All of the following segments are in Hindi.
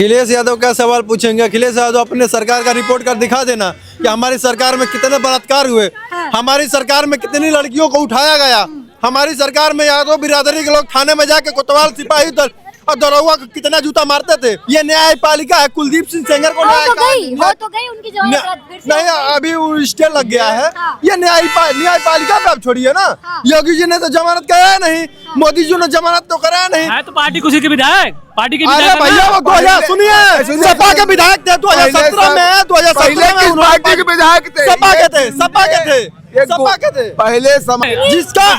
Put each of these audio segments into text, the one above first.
अखिलेश यादव का सवाल पूछेंगे। अखिलेश यादव अपने सरकार का रिपोर्ट कर दिखा देना कि हमारी सरकार में कितने बलात्कार हुए, हमारी सरकार में कितनी लड़कियों को उठाया गया, हमारी सरकार में यादव बिरादरी के लोग थाने में जाके कोतवाल सिपाही और दरोगा को कितना जूता मारते थे। ये न्यायपालिका है। कुलदीप सिंह सेंगर को उनकी नहीं, अभी स्टे लग गया है। ये न्यायपालिका पे आप छोड़िए ना। योगी जी ने तो जमानत कराया नहीं, मोदी जी ने जमानत तो कराया नहीं। है तो पार्टी किसी के विधायक, पार्टी के अरे भैया वो 2000 सुनिए, सपा के विधायक थे 2017 में, 2017 में पार्टी के विधायक थे, सपा के थे पहले समय जिसका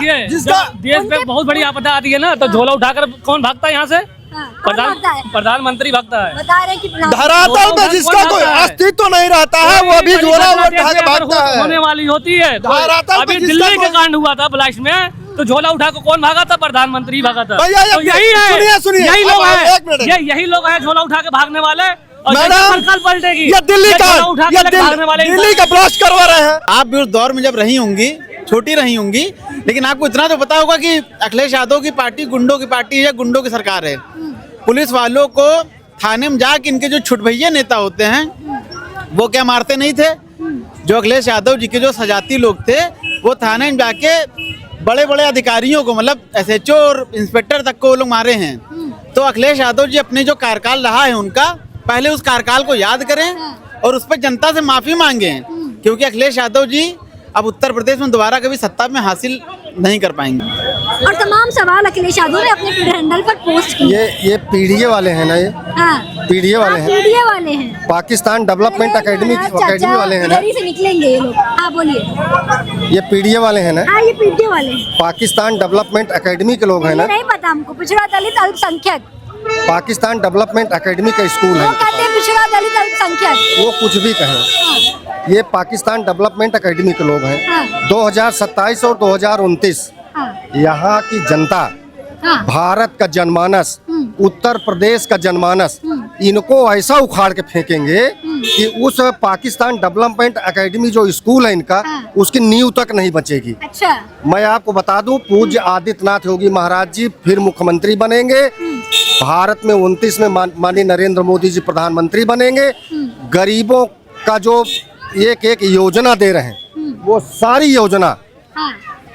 देश में बहुत बड़ी आपदा आती है ना, तो झोला उठाकर कौन भागता है यहाँ से? प्रधानमंत्री भागता है। बता रहे कि धरातल पे जिसका कोई अस्तित्व नहीं रहता है वो भी झोला उठा के भागता है। होने वाली होती है। अभी दिल्ली के कांड हुआ था ब्लास्ट में, तो झोला उठा कर कौन भागा था? प्रधानमंत्री भागा था। यही है, यही लोग हैं, यही लोग हैं झोला उठा के भागने वाले। मैडम पलटेगी ये दिल्ली का ब्लास्ट करवा रहे हैं। आप भी उस दौर में जब रही होंगी, छोटी रही होंगी, लेकिन आपको इतना तो पता होगा कि अखिलेश यादव की पार्टी गुंडों की पार्टी है या गुंडों की सरकार है। पुलिस वालों को थाने में जाके इनके जो छुटभैया नेता होते हैं वो क्या मारते नहीं थे? जो अखिलेश यादव जी के जो सजाती लोग थे वो थाने में जाके बड़े बड़े अधिकारियों को, मतलब SHO और इंस्पेक्टर तक को वो लोग मारे हैं। तो अखिलेश यादव जी अपने जो कार्यकाल रहा है उनका, पहले उस कार्यकाल को याद करें और उस पर जनता से माफी मांगे, क्योंकि अखिलेश यादव जी अब उत्तर प्रदेश में दोबारा कभी सत्ता में हासिल नहीं कर पाएंगे। और तमाम सवाल अखिलेश यादव ने अपने ट्विटर हैंडल पर पोस्ट किए। ये पीडीए वाले हैं ना, ये पीडीए वाले हैं, पीडीए वाले हैं, पाकिस्तान डेवलपमेंट अकेडमी वाले हैं ना, इधर ही से निकलेंगे ये लोग। हाँ बोलिए। ये पीडीए वाले हैं ना? हाँ ये पीडीए वाले हैं, पाकिस्तान डेवलपमेंट अकेडमी के लोग हैं ना? नहीं पता हमको। पिछड़ा दलित अल्पसंख्यक पाकिस्तान डेवलपमेंट अकेडमी का स्कूल है। वो कहते हैं पिछड़ा दलित अल्पसंख्यक, वो कुछ भी कहें, ये पाकिस्तान डेवलपमेंट अकेडमी के लोग हैं। 2027 और 2029 यहाँ की जनता, भारत का जनमानस, उत्तर प्रदेश का जनमानस, इनको ऐसा उखाड़ के फेंकेंगे कि उस पाकिस्तान डेवलपमेंट अकेडमी जो स्कूल है इनका, उसकी नींव तक नहीं बचेगी। अच्छा। मैं आपको बता दूं, पूज्य आदित्यनाथ योगी महाराज जी फिर मुख्यमंत्री बनेंगे। भारत में 29 में माननीय नरेंद्र मोदी जी प्रधानमंत्री बनेंगे। गरीबों का जो एक एक योजना दे रहे हैं वो सारी योजना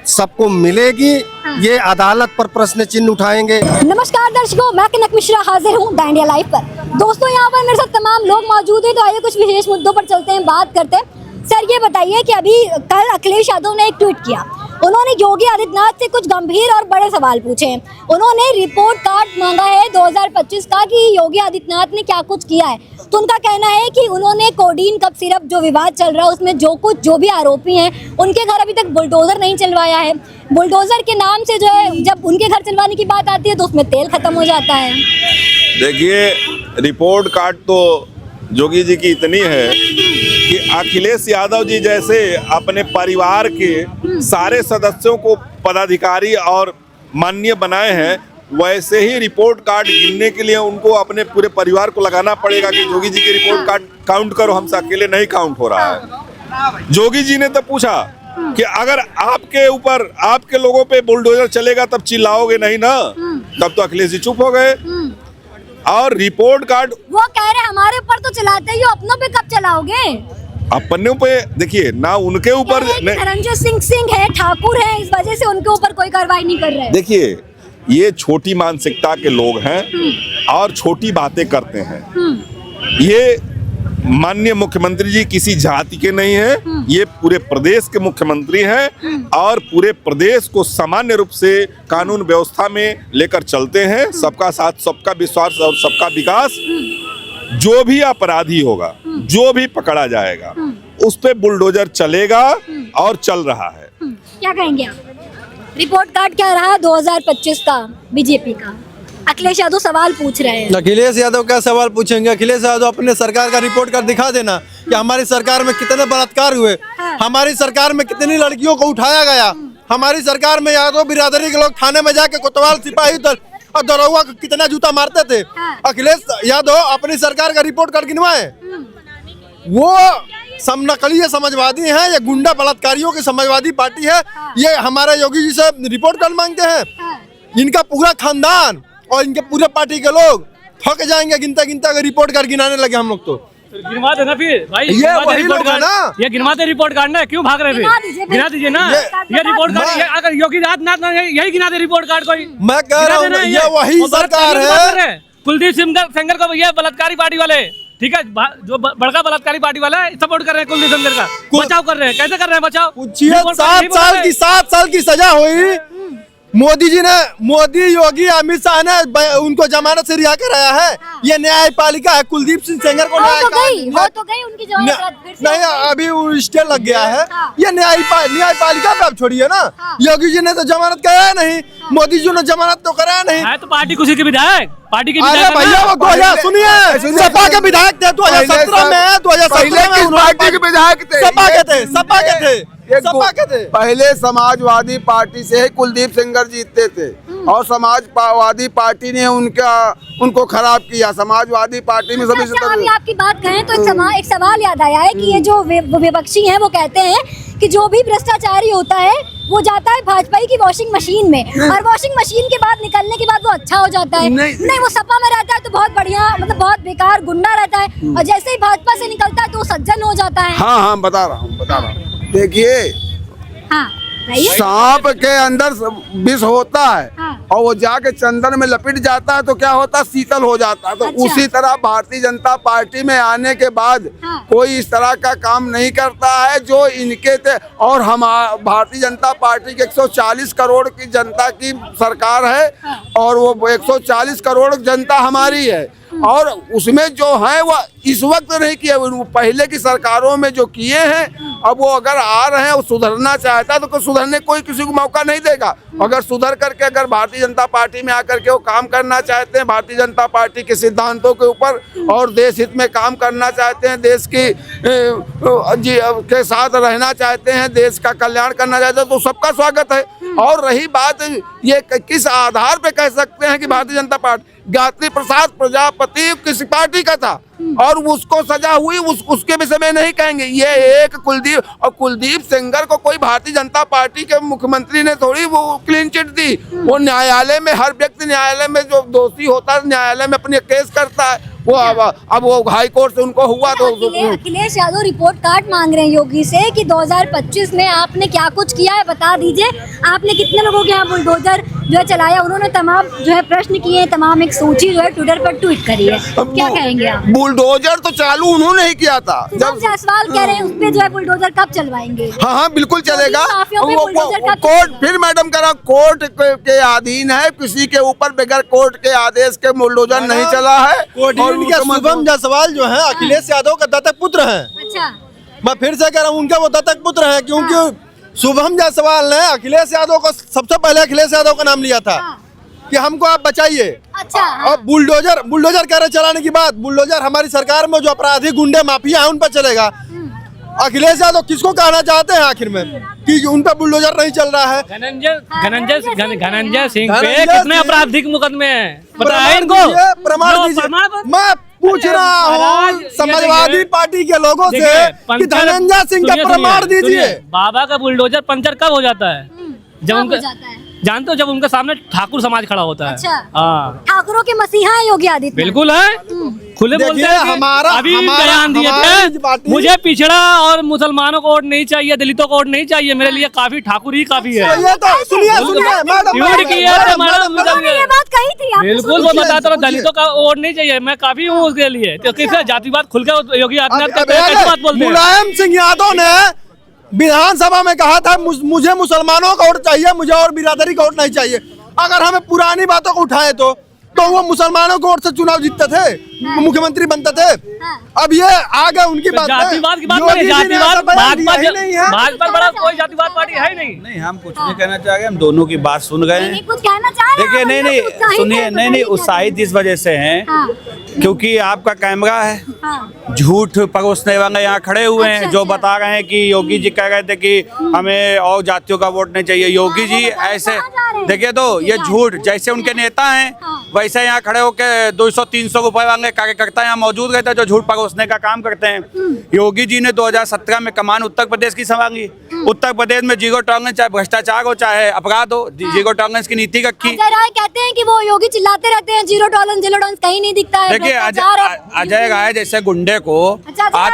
सबको मिलेगी। ये अदालत पर प्रश्न चिन्ह उठाएंगे। नमस्कार दर्शकों, मैं कनक मिश्रा हाजिर हूँ द इंडिया लाइव पर। दोस्तों यहाँ पर मेरे साथ तमाम लोग मौजूद हैं, तो आइए कुछ विशेष मुद्दों पर चलते हैं, बात करते हैं। सर ये बताइए कि अभी कल अखिलेश यादव ने एक ट्वीट किया, उन्होंने योगी आदित्यनाथ से कुछ गंभीर और बड़े सवाल पूछे हैं। उन्होंने रिपोर्ट कार्ड मांगा है 2025 का कि योगी आदित्यनाथ ने क्या कुछ किया है। तो उनका कहना है कि उन्होंने कोडीन कप सिरप जो विवाद चल रहा है उसमें जो भी आरोपी हैं उनके घर अभी तक बुलडोजर नहीं चलवाया है। बुलडोजर के नाम से जो है जब उनके घर चलवाने की बात आती है तो उसमें तेल खत्म हो जाता है। देखिए, रिपोर्ट कार्ड तो योगी जी की इतनी है कि अखिलेश यादव जी जैसे अपने परिवार के सारे सदस्यों को पदाधिकारी और माननीय बनाए हैं, वैसे ही रिपोर्ट कार्ड गिनने के लिए उनको अपने पूरे परिवार को लगाना पड़ेगा कि योगी जी के रिपोर्ट कार्ड काउंट करो, हमसे अकेले नहीं काउंट हो रहा है। योगी जी ने तो पूछा कि अगर आपके ऊपर आपके लोगों पे बुलडोजर चलेगा तब चिल्लाओगे नहीं ना, तब तो अखिलेश जी चुप हो गए। और रिपोर्ट कार्ड वो कह रहे हमारे ऊपर तो चलाते ही हो, अपनों पे कब चलाओगे? अपने पे देखिए ना, उनके ऊपर धर्मजय सिंह है, ठाकुर है, इस वजह से उनके ऊपर कोई कार्रवाई नहीं कर रहे। देखिए, ये छोटी मानसिकता के लोग हैं और छोटी बातें करते हैं। ये माननीय मुख्यमंत्री जी किसी जाति के नहीं हैं, ये पूरे प्रदेश के मुख्यमंत्री हैं और पूरे प्रदेश को सामान्य रूप से कानून व्यवस्था में लेकर चलते हैं। सबका साथ, सबका विश्वास और सबका विकास। जो भी अपराधी होगा, जो भी पकड़ा जाएगा, उस पे बुलडोजर चलेगा और चल रहा है। क्या कहेंगे आप? रिपोर्ट कार्ड क्या रहा 2025 का बीजेपी का? अखिलेश यादव सवाल पूछ रहे हैं। अखिलेश यादव का सवाल पूछेंगे। अखिलेश यादव अपने सरकार का रिपोर्ट कर दिखा देना कि हमारी सरकार में कितने बलात्कार हुए, हमारी सरकार में कितनी लड़कियों को उठाया गया, हमारी सरकार में यादव बिरादरी के लोग थाने में जाके कोतवाल सिपाही और दरोगा को कितना जूता मारते थे। अखिलेश यादव अपनी सरकार का रिपोर्ट कार्ड गिनवाए। वो नकली समाजवादी हैं, ये गुंडा बलात्कारियों की समाजवादी पार्टी है। ये हमारे योगी जी से रिपोर्ट कार्ड मांगते हैं। इनका पूरा खानदान और इनके पूरे पार्टी के लोग थक जाएंगे गिनता गिनता अगर रिपोर्ट कार्ड गिनाने लगे हम लोग तो। गिनवा देना फिर भाई, ये वही लोग है ना, ये गिनवाते रिपोर्ट कार्ड ना, क्यों भाग रहे गिना फिर? दीजिए, गिना दीजिए ना ये रिपोर्ट कार्ड। अगर योगी आदित्यनाथ यही गिनाते रिपोर्ट कार्ड कोई, मैं कह रहा हूँ ये वही सरकार है। कुलदीप सेंगर को ये बलात्कारी पार्टी वाले, ठीक है, जो बड़का बलात्कारी पार्टी वाला है, सपोर्ट कर रहे हैं कुलदीप सेंगर का, बचाव कर रहे हैं। कैसे कर रहे हैं बचाव? पूछिए 7 साल की सजा हुई, मोदी जी ने, मोदी योगी अमित शाह ने उनको जमानत से रिहा कराया है। ये न्यायपालिका है, कुलदीप सिंह सेंगर को हो तो गई उनकी जमानत रद्द फिर से नहीं, अभी स्टे लग गया है। ये न्यायपालिका पे आप छोड़िए ना। योगी जी ने तो जमानत कराया नहीं, मोदी जी ने जमानत तो कराया नहीं। है तो पार्टी किसी के विधायक, पार्टी के अरे भैया वो 2000 सुनिए, सपा के विधायक थे 2017 में, 2017 में पार्टी के विधायक थे, सपा के थे, सपा के थे, सपा के थे। पहले समाजवादी पार्टी से ही कुलदीप सेंगर जीतते थे और समाजवादी पार्टी ने उनको खराब किया। समाजवादी पार्टी में सभी अच्छा, अभी आपकी बात कहें तो एक सवाल याद आया है कि ये जो विपक्षी हैं वो कहते हैं कि जो भी भ्रष्टाचारी होता है वो जाता है भाजपा की वॉशिंग मशीन में, और वॉशिंग मशीन के बाद निकलने के बाद वो अच्छा हो जाता है। नहीं, वो सपा में रहता है तो बहुत बढ़िया, मतलब बहुत बेकार गुंडा रहता है, और जैसे ही भाजपा से निकलता है तो वो सज्जन हो जाता है। हाँ, बता रहा हूँ। देखिए, हाँ, सांप के अंदर विष होता है, हाँ। और वो जाके चंदन में लपेट जाता है तो क्या होता है, शीतल हो जाता है। तो अच्छा। उसी तरह भारतीय जनता पार्टी में आने के बाद हाँ। कोई इस तरह का काम नहीं करता है जो इनके थे। और हम भारतीय जनता पार्टी की 140 करोड़ की जनता की सरकार है, हाँ। और वो 140 करोड़ जनता हमारी है, और उसमें जो है वो इस वक्त नहीं किए, वो पहले की सरकारों में जो किए हैं। अब वो अगर आ रहे हैं, वो सुधरना चाहता है तो सुधरने कोई किसी को मौका नहीं देगा। अगर सुधर करके अगर भारतीय जनता पार्टी में आकर के वो काम करना चाहते हैं, भारतीय जनता पार्टी के सिद्धांतों के ऊपर और देश हित में काम करना चाहते हैं, देश की के साथ रहना चाहते हैं, देश का कल्याण करना चाहते हैं, तो सबका स्वागत है। और रही बात ये किस आधार पे कह सकते हैं कि भारतीय जनता पार्टी, गायत्री प्रसाद प्रजापति किसी पार्टी का था और उसको सजा हुई, उसके विषय में नहीं कहेंगे। ये एक कुलदीप सेंगर को कोई भारतीय जनता पार्टी के मुख्यमंत्री ने थोड़ी वो क्लीन चिट दी। वो न्यायालय में, हर व्यक्ति न्यायालय में जो दोषी होता है न्यायालय में अपने केस करता है। वो अब वो हाई कोर्ट से उनको हुआ तो अखिलेश यादव रिपोर्ट कार्ड मांग रहे हैं योगी से कि 2025 में आपने क्या कुछ किया है बता दीजिए। आपने कितने लोगों के यहाँ बुलडोजर जो है चलाया, उन्होंने तमाम जो है प्रश्न किए, तमाम एक सूची जो है ट्विटर पर ट्वीट करी है, क्या कहेंगे आप? बुलडोजर तो चालू उन्होंने ही किया था। जब जायसवाल कह रहे हैं उस पे जो है बुलडोजर कब चलवाएंगे? हाँ, बिल्कुल चलेगा। बुलडोजर कोर्ट, फिर मैडम करा, कोर्ट के अधीन है, किसी के ऊपर बगैर कोर्ट के आदेश के बुलडोजर नहीं चला है। और शुभम जायसवाल जो है अखिलेश यादव का दत्तक पुत्र है। अच्छा, मैं फिर से कह रहा हूँ, उनका वो दत्तक पुत्र है, क्योंकि शुभम जायसवाल ने अखिलेश यादव को, सबसे पहले अखिलेश यादव का नाम लिया था कि हमको आप बचाइए। अच्छा, और बुलडोजर कह रहे चलाने की बात, बुलडोजर हमारी सरकार में जो अपराधी गुंडे माफिया है उन पर चलेगा। अखिलेश यादव किसको कहना चाहते हैं आखिर में कि उन पर बुलडोजर नहीं चल रहा है? धनंजय सिंह पे कितने आपराधिक मुकदमे हैं बताएं इनको, प्रमाण दीजिए। मैं पूछ रहा हूँ समाजवादी पार्टी के लोगों से कि धनंजय सिंह का प्रमाण दीजिए। बाबा का बुलडोजर पंचर कब हो जाता है? जब हो उनका, जाता है? जानते हो, जब उनके सामने ठाकुर समाज खड़ा होता है। अच्छा, हाँ, ठाकुरों के मसीहा है योगी आदित्यनाथ। बिल्कुल है, खुले बोलते हैं कि अभी बयान दिए थे, मुझे पिछड़ा और मुसलमानों को वोट नहीं चाहिए, दलितों को वोट नहीं चाहिए, मेरे लिए काफी ठाकुर ही काफी है। ये तो सुनिए मैडम, ये बात कही थी आपने। बिल्कुल, वो बताता हूँ, दलितों का वोट नहीं चाहिए, मैं काफी हूँ उसके लिए। तो किसे जातिवाद खुल के योगी आदित्यनाथ कैसी बात बोलते हैं? मुलायम सिंह यादव ने विधानसभा में कहा था मुझे मुसलमानों का वोट चाहिए, मुझे और बिरादरी का वोट नहीं चाहिए। अगर हमें पुरानी बातों को उठाए तो वो मुसलमानों को वोट से चुनाव जीतते थे, मुख्यमंत्री बनते थे। अब ये आ गए उनकी बात, जातिवाद की बात करें, जातिवाद भाजपा बड़ा कोई जातिवाद पार्टी है नहीं। हम कुछ नहीं कहना चाह रहे, हम दोनों की बात सुन गए हैं। कुछ कहना चाह रहे हैं? देखिए, नहीं सुनिए, नहीं उत्साहित इस वजह से हैं क्योंकि आपका कैमरा है, झूठ परोसने वाले यहाँ खड़े हुए हैं जो बता रहे हैं कि योगी जी कह रहे थे कि हमें और जातियों का वोट नहीं चाहिए। योगी जी ऐसे रहे हैं? देखिए तो ये झूठ, जैसे उनके नेता हैं वैसे यहाँ खड़े होकर 200-300 रुपए वाले कार्यकर्ता यहाँ मौजूद रहते हैं जो झूठ परोसने का काम करते हैं। योगी जी ने 2017 में कमान उत्तर प्रदेश की संभाली। उत्तर प्रदेश में जीरो टॉलरेंस, चाहे भ्रष्टाचार हो चाहे अपराध हो, जीरो टॉलरेंस की नीति रखी। अजय राय कहते हैं कि वो योगी चिल्लाते रहते हैं जीरो टॉलरेंस कहीं नहीं दिखता है। देखिए अजय राय जैसे गुंडे को आज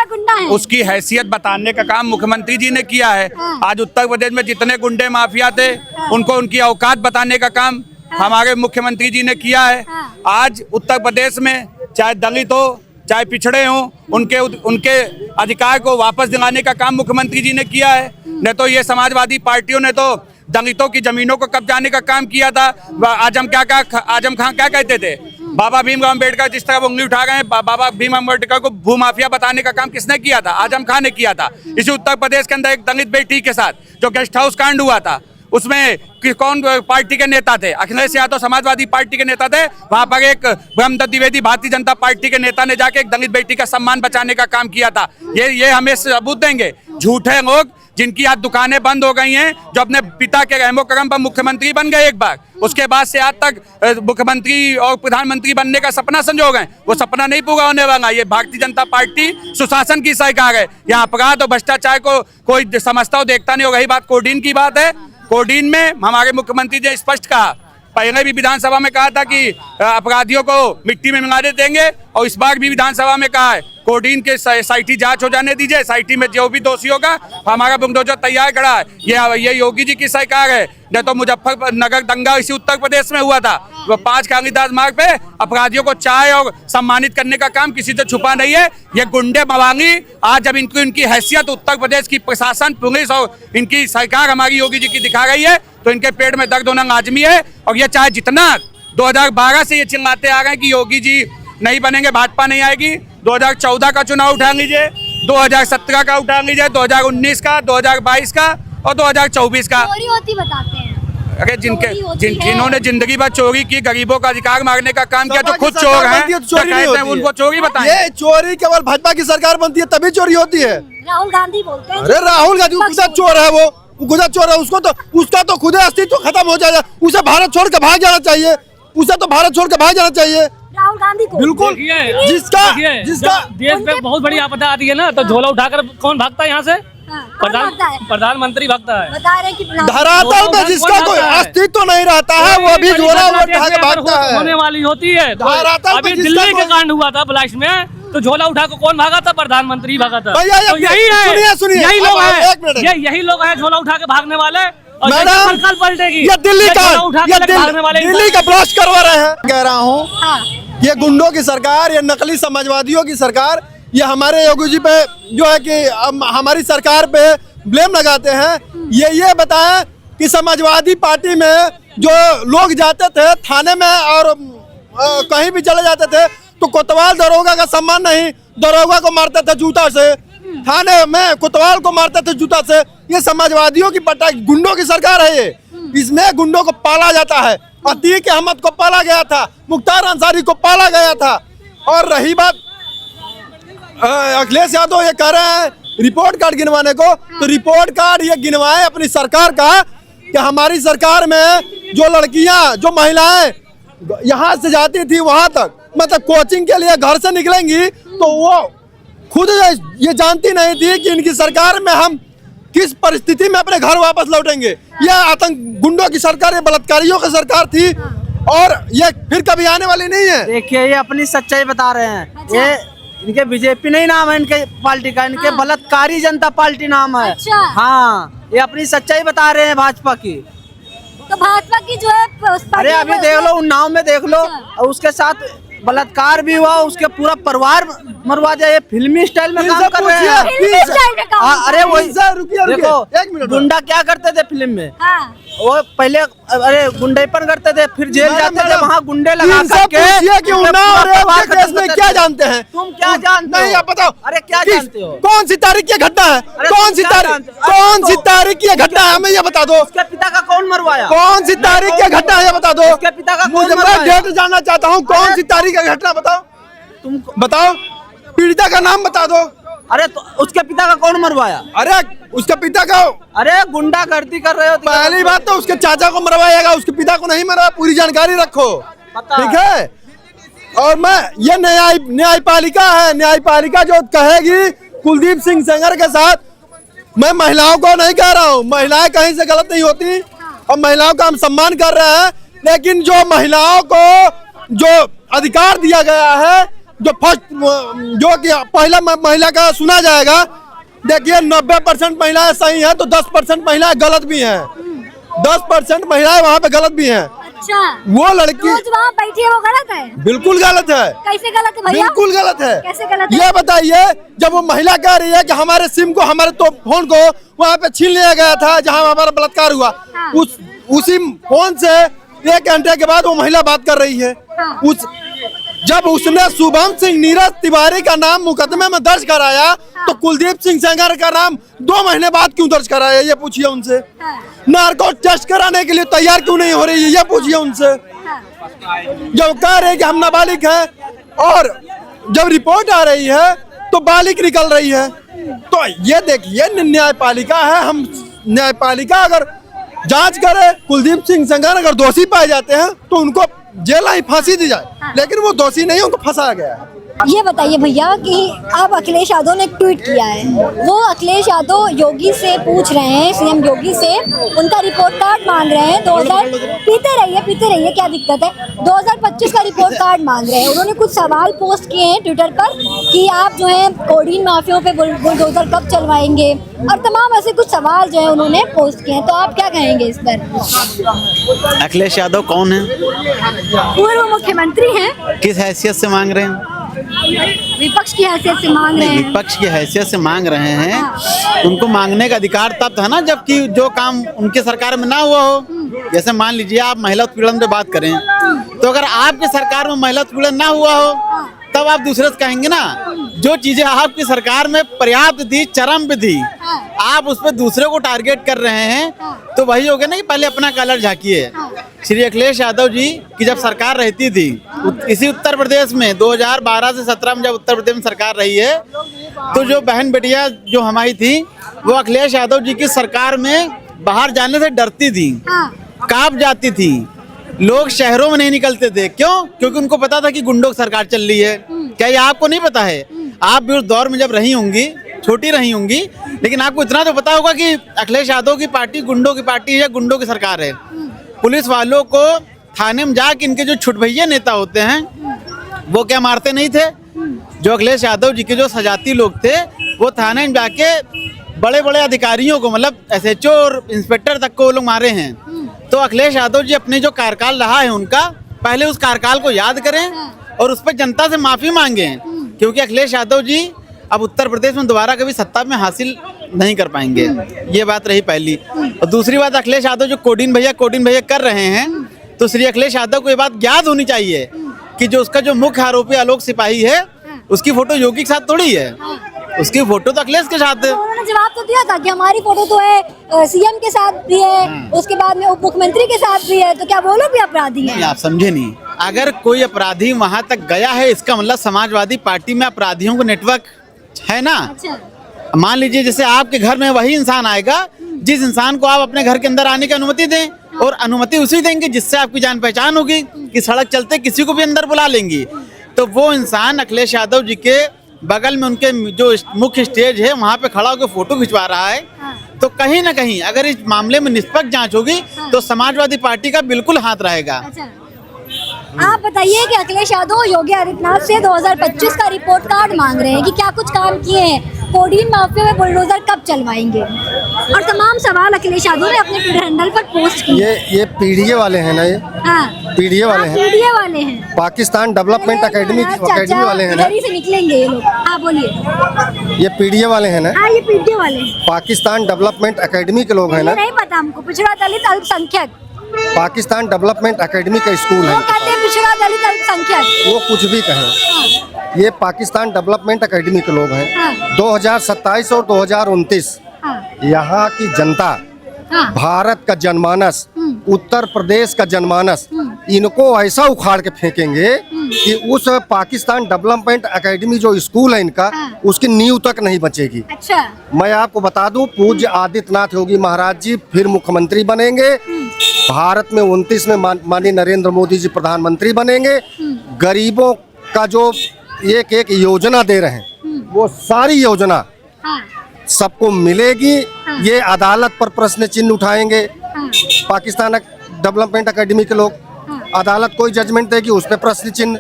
उसकी हैसियत बताने का काम मुख्यमंत्री जी ने किया है। आज उत्तर प्रदेश में जितने गुंडे माफिया थे उनको उनकी औकात बताने का काम हमारे मुख्यमंत्री जी ने किया है। आज उत्तर प्रदेश में चाहे दलित हो चाहे पिछड़े हों, उनके अधिकार को वापस दिलाने का काम मुख्यमंत्री जी ने किया है। नहीं तो ये समाजवादी पार्टियों ने तो दलितों की जमीनों को कब्जाने का काम किया था। आजम खान क्या कहते थे? बाबा भीमराव अम्बेडकर जिस तरह उंगली उठा गए, बाबा भीम अम्बेडकर को भूमाफिया बताने का काम किसने किया था? आजम खान ने किया था। इसी उत्तर प्रदेश के अंदर एक दलित बेटी के साथ जो गेस्ट हाउस कांड हुआ था, उसमें कौन पार्टी के नेता थे? अखिलेश यादव समाजवादी पार्टी के नेता थे। वहां पर एक ब्रह्मदत्त द्विवेदी भारतीय जनता पार्टी के नेता ने जाके एक दलित बेटी का सम्मान बचाने का काम किया था। ये हमें सबूत देंगे। झूठे लोग जिनकी आज दुकानें बंद हो गई हैं, जो अपने पिता के रहमो करम पर मुख्यमंत्री बन गए एक बार, उसके बाद से आज तक मुख्यमंत्री और प्रधानमंत्री बनने का सपना संजो गए, वो सपना नहीं पूरा होने वाला। ये भारतीय जनता पार्टी सुशासन की सरकार है। यहाँ अपराध और भ्रष्टाचार को कोई समझता हो देखता नहीं हो। रही बात कोडीन की बात है, कोडीन में हमारे मुख्यमंत्री ने स्पष्ट कहा, पहले भी विधानसभा में कहा था कि अपराधियों को मिट्टी में मिला देंगे, और इस बार भी विधानसभा में कहा है कोडीन के एसआईटी जांच हो जाने दीजिए। एसआईटी में जो भी दोषी होगा हमारा बुलडोजर तैयार खड़ा है। ये योगी जी की सरकार है। नहीं तो मुजफ्फरनगर दंगा इसी उत्तर प्रदेश में हुआ था। वो 5 कालीदास मार्ग पे अपराधियों को चाय और सम्मानित करने का काम किसी से छुपा नहीं है। ये गुंडे मवांगी आज जब इनकी हैसियत उत्तर प्रदेश की प्रशासन, पुलिस और इनकी सरकार हमारी योगी जी की दिखा गई है, तो इनके पेट में दर्द होना लाजमी है। और ये चाहे जितना 2012 से ये चिल्लाते आ गए कि योगी जी नहीं बनेंगे, भाजपा नहीं आएगी, 2014 का चुनाव उठा लीजिए, 2017 का उठा लीजिए, 2019 का, 2022 का और 2024 का। चोरी होती बताते हैं। अरे जिन्होंने जिंदगी भर चोरी की, गरीबों का अधिकार मारने का काम किया, जो खुद चोर हैं, उनको चोरी बताएं। ये चोरी केवल भाजपा की सरकार बनती है तभी चोरी होती है। राहुल गांधी बोलते हैं। अरे राहुल गांधी गुजरात चोर है, वो गुजरात चोर है। उसका तो खुद अस्तित्व खत्म हो जाएगा। उसे भारत छोड़ के भाग जाना चाहिए। राहुल गांधी को बिल्कुल। जिसका देश में बहुत बड़ी आपदा आती है ना, तो झोला उठाकर कौन भागता है यहाँ से? प्रधानमंत्री भागता है। बता रहे हैं कि धरातल में जिसका कोई अस्तित्व नहीं रहता है वो भी झोला उठा के भागता है। होने वाली होती है। अभी दिल्ली का कांड हुआ था ब्लास्ट में, तो झोला उठा के कौन भागा था? प्रधानमंत्री भागा था। तो यही है, सुनिए यही लोग हैं, यही लोग हैं झोला उठा के भागने वाले। मैडम कल पलटेगी। ये दिल्ली का ब्लास्ट करवा रहे हैं। कह रहा हूँ ये गुंडों की सरकार, ये नकली समाजवादियों की सरकार, ये हमारे योगी जी पे जो है कि हमारी सरकार पे ब्लेम लगाते हैं। ये बताएं कि समाजवादी पार्टी में जो लोग जाते थे थाने में और कहीं भी चले जाते थे तो कोतवाल दरोगा का सम्मान नहीं, दरोगा को मारते थे जूता से, थाने में कोतवाल को मारते थे जूता से। ये समाजवादियों की पट्टा, गुंडों की सरकार है ये। इसमें गुंडों को पाला जाता है। अतीक अहमद को पाला गया था, मुख्तार अंसारी को पाला गया था। और रही बात अखिलेश यादव ये कह रहे हैं रिपोर्ट कार्ड गिनवाने को, तो रिपोर्ट कार्ड ये गिनवाए अपनी सरकार का कि हमारी सरकार में जो लड़कियां, जो महिलाएं यहाँ से जाती थी वहां तक, मतलब कोचिंग के लिए घर से निकलेंगी, तो वो खुद ये जानती नहीं थी कि इनकी सरकार में हम किस परिस्थिति में अपने घर वापस लौटेंगे। यह आतंक गुंडों की सरकार, ये बलात्कारियों की सरकार थी और ये फिर कभी आने वाली नहीं है। देखिए ये अपनी सच्चाई बता रहे हैं। ये इनके बीजेपी नहीं नाम है इनके पार्टी का, इनके बलात्कारी जनता पार्टी नाम है। हाँ, ये अपनी सच्चाई बता रहे हैं भाजपा की। तो भाजपा की जो है, अरे अभी देख लो उन्नाव में देख लो, और उसके साथ बलात्कार भी हुआ, उसके पूरा परिवार मरवा दिया। ये फिल्मी स्टाइल में काम कर रहे हैं। अरे वही देखो गुंडा क्या करते थे फिल्म में, वो पहले अरे गुंडेपन करते थे, फिर जेल जाते थे, वहाँ गुंडे लगा करके क्या जानते हैं? तुम क्या जानते हो? नहीं आप बताओ। अरे क्या जानते हो? कौन सी तारीख की घटना है? कौन सी तारीख की घटना है? हमें ये बता दो। उसके पिता का कौन मरवाया? कौन सी तारीख की घटना है ये बता दो। उसके पिता का मुझे डेट जानना चाहता हूँ। कौन सी तारीख की घटना बताओ, तुम बताओ, पीड़िता का नाम बता दो। अरे तो उसके पिता का कौन मरवाया? अरे उसके पिता का, अरे गुंडागर्दी कर रहे हो। पहली बात तो उसके चाचा को मरवाएगा, उसके पिता को नहीं मरवा, पूरी जानकारी रखो, ठीक है। और मैं ये न्यायपालिका है, न्यायपालिका जो कहेगी कुलदीप सिंह सेंगर के साथ, मैं महिलाओं को नहीं कह रहा हूँ, महिलाएं कहीं से गलत नहीं होती और महिलाओं का हम सम्मान कर रहे हैं, लेकिन जो महिलाओं को जो अधिकार दिया गया है, जो फर्स्ट जो कि पहला महिला का सुना जाएगा, देखिए 90% महिलाएं सही हैं तो 10% महिलाएं गलत भी हैं, 10% महिलाएं वहाँ पे गलत भी हैं। अच्छा, वो लड़की वहाँ बैठी है वो गलत है? बिल्कुल गलत है। कैसे गलत है भैया? बिल्कुल गलत है। कैसे गलत है? ये बताइए, जब वो महिला कह रही है कि हमारे सिम को, हमारे तो फोन को वहाँ पे छीन लिया गया था जहाँ हमारा बलात्कार हुआ, हाँ। उसी फोन से 1 घंटे के बाद वो महिला बात कर रही है। हाँ। जब उसने शुभम सिंह नीरज तिवारी का नाम मुकदमे में दर्ज कराया, हाँ। तो कुलदीप सिंह सेंगर का नाम 2 महीने बाद क्यों दर्ज कराया, ये पूछिए उनसे। हाँ। नार्को टेस्ट कराने के लिए तैयार क्यों नहीं हो रही है, ये पूछिए उनसे। हाँ। जब कह रहे कि हम नाबालिग हैं और जब रिपोर्ट आ रही है तो बालिग निकल रही है, तो ये देखिए न्यायपालिका है। हम न्यायपालिका अगर जांच करे, कुलदीप सिंह सेंगर अगर दोषी पाए जाते हैं तो उनको जेल ही फांसी दी जाए, लेकिन वो दोषी नहीं, उनको फंसाया गया है। ये बताइए भैया कि अब अखिलेश यादव ने एक ट्वीट किया है, वो अखिलेश यादव योगी से पूछ रहे हैं, सीएम योगी से उनका रिपोर्ट कार्ड मांग रहे हैं। 2000 पीते रहिए क्या दिक्कत है, 2025 का रिपोर्ट कार्ड मांग रहे हैं। उन्होंने कुछ सवाल पोस्ट किए हैं ट्विटर पर कि आप जो है कोडीन माफियाओं पे बुलडोजर कब चलवाएंगे, और तमाम ऐसे कुछ सवाल जो है उन्होंने पोस्ट किए हैं। तो आप क्या कहेंगे इस पर? अखिलेश यादव कौन है? पूर्व मुख्यमंत्री हैं। किस हैसियत से मांग रहे हैं? विपक्ष की हैसियत से मांग रहे हैं। विपक्ष की हैसियत से मांग रहे हैं। उनको मांगने का अधिकार तब था ना जबकि जो काम उनके सरकार में ना हुआ हो। जैसे मान लीजिए आप महिला उत्पीड़न पे बात करें, तो अगर आपकी सरकार में महिला उत्पीड़न ना हुआ हो तब आप दूसरे से कहेंगे ना। जो चीजें आपकी सरकार में पर्याप्त थी, चरम पे थी, आप उस पर दूसरे को टारगेट कर रहे हैं, तो वही हो गया ना कि पहले अपना कलर झांकिए। श्री अखिलेश यादव जी की जब सरकार रहती थी इसी उत्तर प्रदेश में 2012 से 17 में जब उत्तर प्रदेश में सरकार रही है, तो जो बहन बेटियां जो हमारी थी वो अखिलेश यादव जी की सरकार में बाहर जाने से डरती थी, कांप जाती थी। लोग शहरों में नहीं निकलते थे। क्यों? क्योंकि उनको पता था कि गुंडों की सरकार चल रही है। क्या ये आपको नहीं पता है? आप भी उस दौर में जब रही होंगी, छोटी रही होंगी, लेकिन आपको इतना तो पता होगा कि अखिलेश यादव की पार्टी गुंडों की पार्टी है, गुंडों की सरकार है। पुलिस वालों को थाने में जाके इनके जो छुटभैया नेता होते हैं वो क्या मारते नहीं थे? जो अखिलेश यादव जी के जो सजाती लोग थे वो थाने में जाके बड़े बड़े अधिकारियों को, मतलब SHO और इंस्पेक्टर तक को वो लोग मारे हैं। तो अखिलेश यादव जी अपने जो कार्यकाल रहा है उनका, पहले उस कार्यकाल को याद करें और उस पर जनता से माफी मांगे, क्योंकि अखिलेश यादव जी अब उत्तर प्रदेश में दोबारा कभी सत्ता में हासिल नहीं कर पाएंगे। ये बात रही पहली। और दूसरी बात, अखिलेश यादव जो कोडीन भैया कर रहे हैं, तो श्री अखिलेश यादव को ये बात याद होनी चाहिए कि जो उसका जो मुख्य आरोपी आलोक सिपाही है उसकी फोटो योगी के साथ थोड़ी है, उसकी फोटो तो अखिलेश के साथ है। तो उन्होंने जवाब तो दिया था कि हमारी फोटो तो है सीएम के साथ भी है, उसके बाद में उप मुख्यमंत्री के साथ भी है, तो क्या वो लोग भी अपराधी हैं? आप समझे नहीं। अगर कोई अपराधी वहां तक गया है इसका मतलब समाजवादी पार्टी में अपराधियों का नेटवर्क है ना। अच्छा। मान लीजिए जैसे आपके घर में वही इंसान आएगा जिस इंसान को आप अपने घर के अंदर आने की अनुमति दें, और अनुमति उसी देंगे जिससे आपकी जान पहचान होगी कि सड़क चलते किसी को भी अंदर बुला लेंगी। तो वो इंसान अखिलेश यादव जी के बगल में उनके जो मुख्य स्टेज है वहाँ पे खड़ा होकर फोटो खिंचवा रहा है। तो कहीं ना कहीं अगर इस मामले में निष्पक्ष जांच होगी तो समाजवादी पार्टी का बिल्कुल हाथ रहेगा। अच्छा। आप बताइए कि अखिलेश यादव योगी आदित्यनाथ से 2025 का रिपोर्ट कार्ड मांग रहे हैं कि क्या कुछ काम किए हैं, कोडीन माफिया में बुलडोजर कब चलवाएंगे, और तमाम सवाल अखिलेश यादव ने अपने ट्विटर हैंडल पर पोस्ट किए। ये पीडीए वाले हैं ना, ये पीडीए वाले हैं, पीडीए वाले हैं, पाकिस्तान डेवलपमेंट अकेडमी वाले हैं ना, इधर ही से निकलेंगे ये लोग। हाँ बोलिए। ये पीडीए वाले हैं ना? हाँ ये पीडीए वाले हैं, पाकिस्तान डेवलपमेंट अकेडमी के लोग हैं ना? नहीं पता हमको, पिछड़ा दलित अल्पसंख्यक, पाकिस्तान डेवलपमेंट अकेडमी का स्कूल है। वो कहते हैं पिछड़ा दलित अल्पसंख्यक, वो कुछ भी कहें, ये पाकिस्तान डेवलपमेंट अकेडमी के लोग हैं। 2027 और 2029 यहाँ की जनता, भारत का जनमानस, उत्तर प्रदेश का जनमानस इनको ऐसा उखाड़ के फेंकेंगे कि उस पाकिस्तान डेवलपमेंट एकेडमी जो स्कूल है इनका, उसकी नींव तक नहीं बचेगी। अच्छा। मैं आपको बता दूं, पूज्य आदित्यनाथ योगी महाराज जी फिर मुख्यमंत्री बनेंगे। भारत में 29 में माननीय नरेंद्र मोदी जी प्रधानमंत्री बनेंगे। गरीबों का जो एक एक योजना दे रहे हैं, वो सारी योजना सबको मिलेगी। ये अदालत पर प्रश्न चिन्ह उठाएंगे। पाकिस्तान डेवलपमेंट एकेडमी के लोग अदालत कोई जजमेंट देगी, उस पर प्रश्न चिन्ह।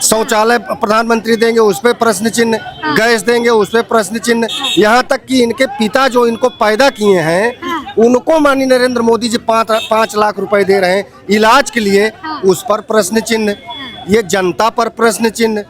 शौचालय प्रधानमंत्री देंगे, उस पर प्रश्न चिन्ह। गैस देंगे, उस पर प्रश्न चिन्ह। यहाँ तक कि इनके पिता जो इनको पैदा किए हैं, उनको माननीय नरेंद्र मोदी जी 5 लाख रुपए दे रहे हैं इलाज के लिए, उस पर प्रश्न चिन्ह। ये जनता पर प्रश्न चिन्ह।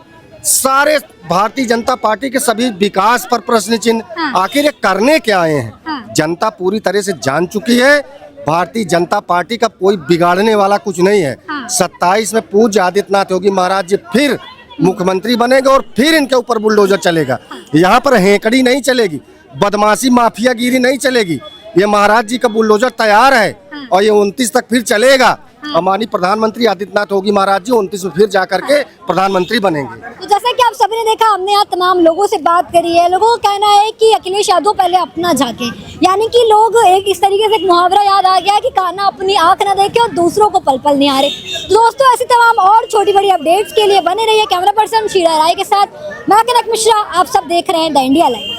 सारे भारतीय जनता पार्टी के सभी विकास पर प्रश्न चिन्ह। आखिर ये करने क्या आए हैं? जनता पूरी तरह से जान चुकी है, भारतीय जनता पार्टी का कोई बिगाड़ने वाला कुछ नहीं है। 27 में पूज्य आदित्यनाथ योगी महाराज जी फिर मुख्यमंत्री बनेंगे और फिर इनके ऊपर बुलडोजर चलेगा। यहाँ पर हेकड़ी नहीं चलेगी, बदमाशी माफियागिरी नहीं चलेगी। ये महाराज जी का बुलडोजर तैयार है और ये 29 तक फिर चलेगा। हमारी प्रधानमंत्री आदित्यनाथ योगी महाराज जी 29 में फिर जाकर के प्रधानमंत्री बनेंगे। तो जैसा कि आप सभी ने देखा, हमने यहाँ तमाम लोगों से बात करी है। लोगों का कहना है कि अखिलेश यादव पहले अपना झांके, यानी कि लोग एक इस तरीके से एक मुहावरा याद आ गया कि काना अपनी आंख ना देखे और दूसरों को पल पल निहारे। दोस्तों, ऐसी तमाम और छोटी बड़ी अपडेट्स के लिए बने रहिए कैमरा पर्सन शीला राय के साथ। मैं कनक मिश्रा, आप सब देख रहे हैं द इंडिया लाइव।